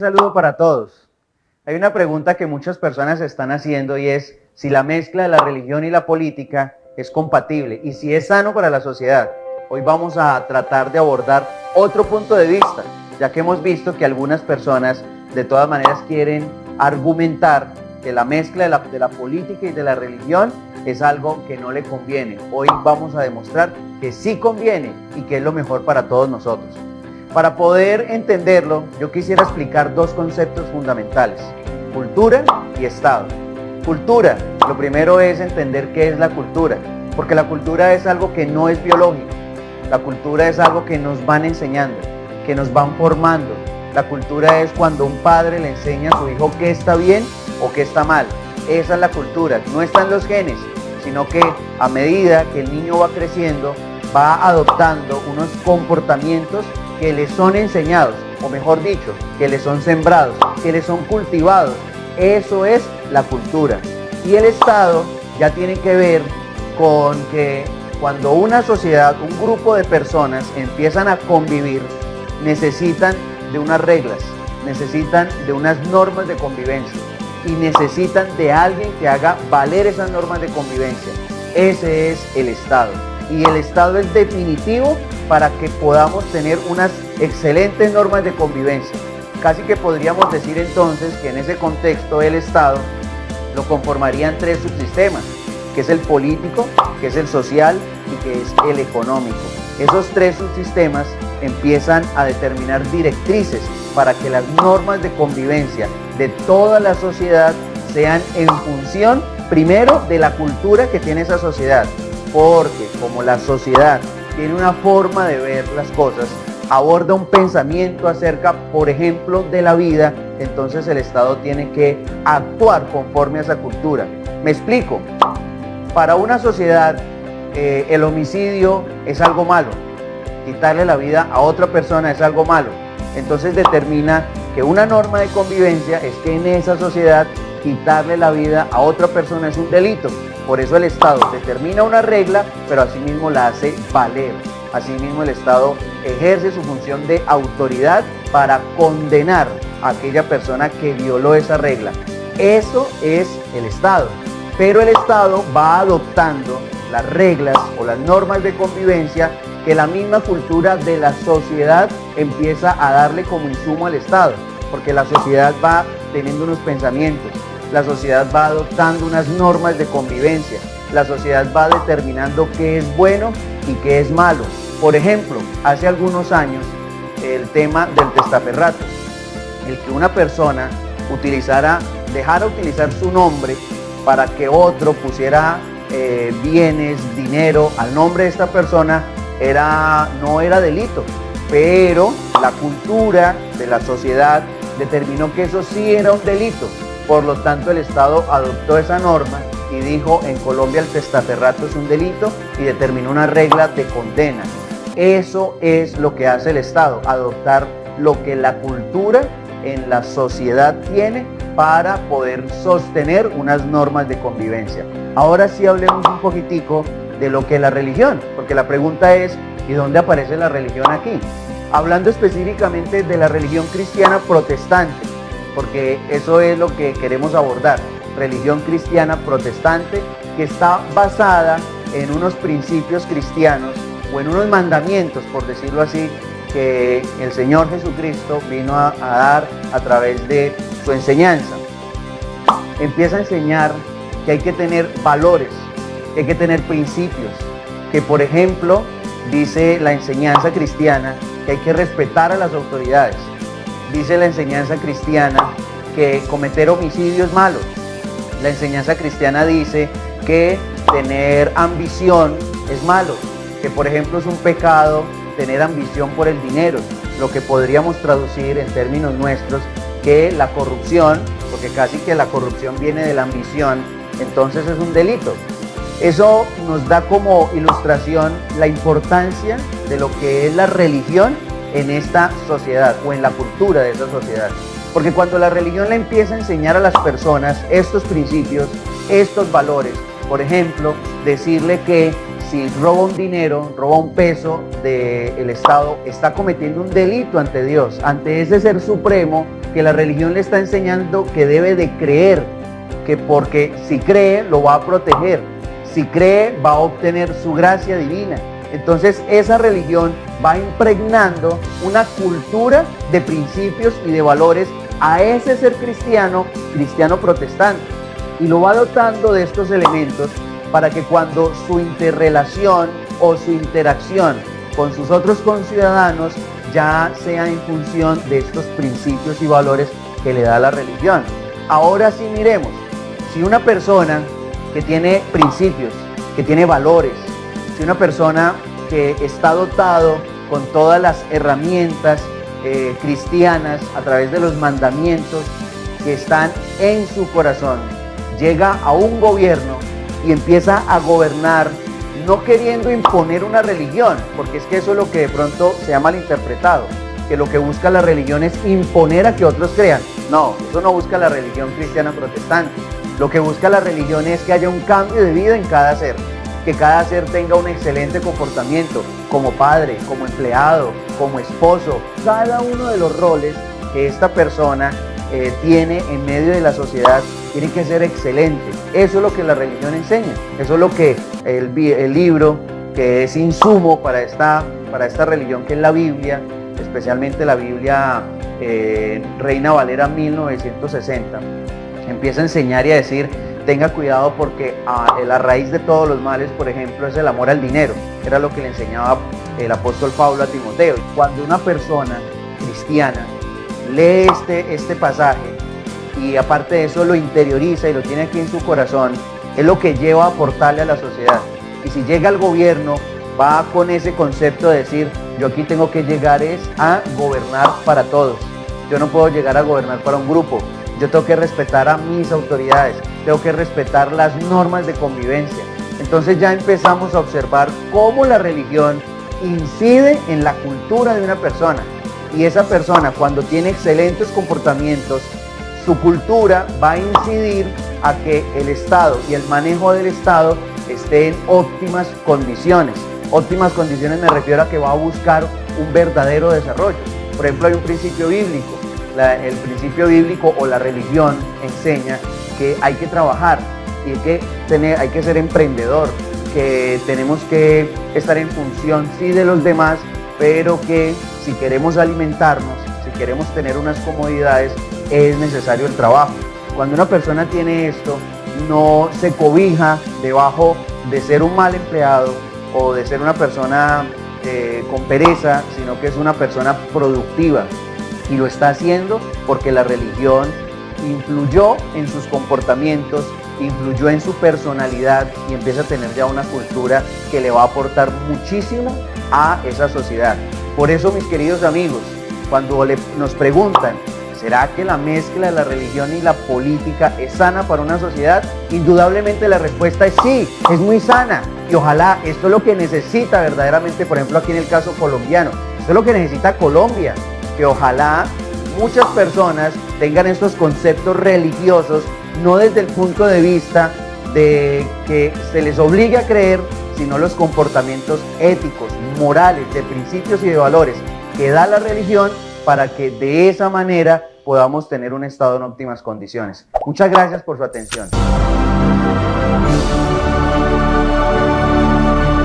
Saludo para todos. Hay una pregunta que muchas personas están haciendo y es si la mezcla de la religión y la política es compatible y si es sano para la sociedad. Hoy vamos a tratar de abordar otro punto de vista, ya que hemos visto que algunas personas de todas maneras quieren argumentar que la mezcla de la política y de la religión es algo que no le conviene. Hoy vamos a demostrar que sí conviene y que es lo mejor para todos nosotros. Para poder entenderlo, yo quisiera explicar dos conceptos fundamentales: cultura y Estado. Cultura, lo primero es entender qué es la cultura, porque la cultura es algo que no es biológico. La cultura es algo que nos van enseñando, que nos van formando. La cultura es cuando un padre le enseña a su hijo qué está bien o qué está mal. Esa es la cultura, no están los genes, sino que a medida que el niño va creciendo, va adoptando unos comportamientos que le son enseñados, o mejor dicho, que le son sembrados, que le son cultivados. Eso es la cultura. Y el Estado ya tiene que ver con que cuando una sociedad, un grupo de personas empiezan a convivir, necesitan de unas reglas, necesitan de unas normas de convivencia y necesitan de alguien que haga valer esas normas de convivencia. Ese es el Estado. Y el Estado es definitivo para que podamos tener unas excelentes normas de convivencia. Casi que podríamos decir entonces que en ese contexto el Estado lo conformarían tres subsistemas, que es el político, que es el social y que es el económico. Esos tres subsistemas empiezan a determinar directrices para que las normas de convivencia de toda la sociedad sean en función, primero, de la cultura que tiene esa sociedad, porque como la sociedad tiene una forma de ver las cosas, aborda un pensamiento acerca, por ejemplo, de la vida, entonces el Estado tiene que actuar conforme a esa cultura. Me explico. Para una sociedad, el homicidio es algo malo. Quitarle la vida a otra persona es algo malo. Entonces determina que una norma de convivencia es que en esa sociedad quitarle la vida a otra persona es un delito. Por eso el Estado determina una regla, pero asimismo la hace valer. Asimismo el Estado ejerce su función de autoridad para condenar a aquella persona que violó esa regla. Eso es el Estado. Pero el Estado va adoptando las reglas o las normas de convivencia que la misma cultura de la sociedad empieza a darle como insumo al Estado, porque la sociedad va teniendo unos pensamientos, la sociedad va adoptando unas normas de convivencia, la sociedad va determinando qué es bueno y qué es malo. Por ejemplo, hace algunos años, el tema del testaferrato, el que una persona dejara utilizar su nombre para que otro pusiera bienes, dinero al nombre de esta persona, no era delito, pero la cultura de la sociedad determinó que eso sí era un delito. Por lo tanto, el Estado adoptó esa norma y dijo: en Colombia el testaferrato es un delito, y determinó una regla de condena. Eso es lo que hace el Estado, adoptar lo que la cultura en la sociedad tiene para poder sostener unas normas de convivencia. Ahora sí hablemos un poquitico de lo que es la religión, porque la pregunta es: ¿y dónde aparece la religión aquí? Hablando específicamente de la religión cristiana protestante, porque eso es lo que queremos abordar. Religión cristiana protestante que está basada en unos principios cristianos o en unos mandamientos, por decirlo así, que el Señor Jesucristo vino a dar a través de su enseñanza. Empieza a enseñar que hay que tener valores, que hay que tener principios, que por ejemplo dice la enseñanza cristiana que hay que respetar a las autoridades. Dice la enseñanza cristiana que cometer homicidio es malo. La enseñanza cristiana dice que tener ambición es malo, que por ejemplo es un pecado tener ambición por el dinero, lo que podríamos traducir en términos nuestros que la corrupción, porque casi que la corrupción viene de la ambición, entonces es un delito. Eso nos da como ilustración la importancia de lo que es la religión en esta sociedad o en la cultura de esa sociedad. Porque cuando la religión le empieza a enseñar a las personas estos principios, estos valores, por ejemplo, decirle que si roba un dinero, roba un peso del Estado, está cometiendo un delito ante Dios, ante ese ser supremo que la religión le está enseñando que debe de creer, que porque si cree lo va a proteger, si cree va a obtener su gracia divina. Entonces esa religión va impregnando una cultura de principios y de valores a ese ser cristiano protestante, y lo va dotando de estos elementos para que cuando su interrelación o su interacción con sus otros conciudadanos ya sea en función de estos principios y valores que le da la religión. Ahora sí miremos, si una persona que tiene principios, que tiene valores, si una persona que está dotado con todas las herramientas cristianas a través de los mandamientos que están en su corazón, llega a un gobierno y empieza a gobernar no queriendo imponer una religión, porque es que eso es lo que de pronto se ha malinterpretado, que lo que busca la religión es imponer a que otros crean. No, eso no busca la religión cristiana protestante. Lo que busca la religión es que haya un cambio de vida en cada ser, que cada ser tenga un excelente comportamiento como padre, como empleado, como esposo, cada uno de los roles que esta persona tiene en medio de la sociedad tiene que ser excelente. Eso es lo que la religión enseña, eso es lo que el libro que es insumo para esta religión, que es la Biblia, especialmente la Biblia Reina Valera 1960, empieza a enseñar y a decir: tenga cuidado porque la raíz de todos los males, por ejemplo, es el amor al dinero. Era lo que le enseñaba el apóstol Pablo a Timoteo. Cuando una persona cristiana lee este pasaje y aparte de eso lo interioriza y lo tiene aquí en su corazón, es lo que lleva a aportarle a la sociedad. Y si llega al gobierno, va con ese concepto de decir: yo aquí tengo que llegar a gobernar para todos. Yo no puedo llegar a gobernar para un grupo. Yo tengo que respetar a mis autoridades, tengo que respetar las normas de convivencia. Entonces ya empezamos a observar cómo la religión incide en la cultura de una persona. Y esa persona, cuando tiene excelentes comportamientos, su cultura va a incidir a que el Estado y el manejo del Estado esté en óptimas condiciones. Óptimas condiciones me refiero a que va a buscar un verdadero desarrollo. Por ejemplo, hay un principio bíblico. El principio bíblico o la religión enseña que hay que trabajar y hay que ser emprendedor, que tenemos que estar en función sí de los demás, pero que si queremos alimentarnos, si queremos tener unas comodidades, es necesario el trabajo. Cuando una persona tiene esto, no se cobija debajo de ser un mal empleado o de ser una persona con pereza, sino que es una persona productiva. Y lo está haciendo porque la religión influyó en sus comportamientos, influyó en su personalidad y empieza a tener ya una cultura que le va a aportar muchísimo a esa sociedad. Por eso, mis queridos amigos, cuando nos preguntan: ¿será que la mezcla de la religión y la política es sana para una sociedad? Indudablemente la respuesta es sí, es muy sana. Y ojalá esto es lo que necesita verdaderamente, por ejemplo, aquí en el caso colombiano, esto es lo que necesita Colombia. Que ojalá muchas personas tengan estos conceptos religiosos, no desde el punto de vista de que se les obligue a creer, sino los comportamientos éticos, morales, de principios y de valores que da la religión, para que de esa manera podamos tener un estado en óptimas condiciones. Muchas gracias por su atención.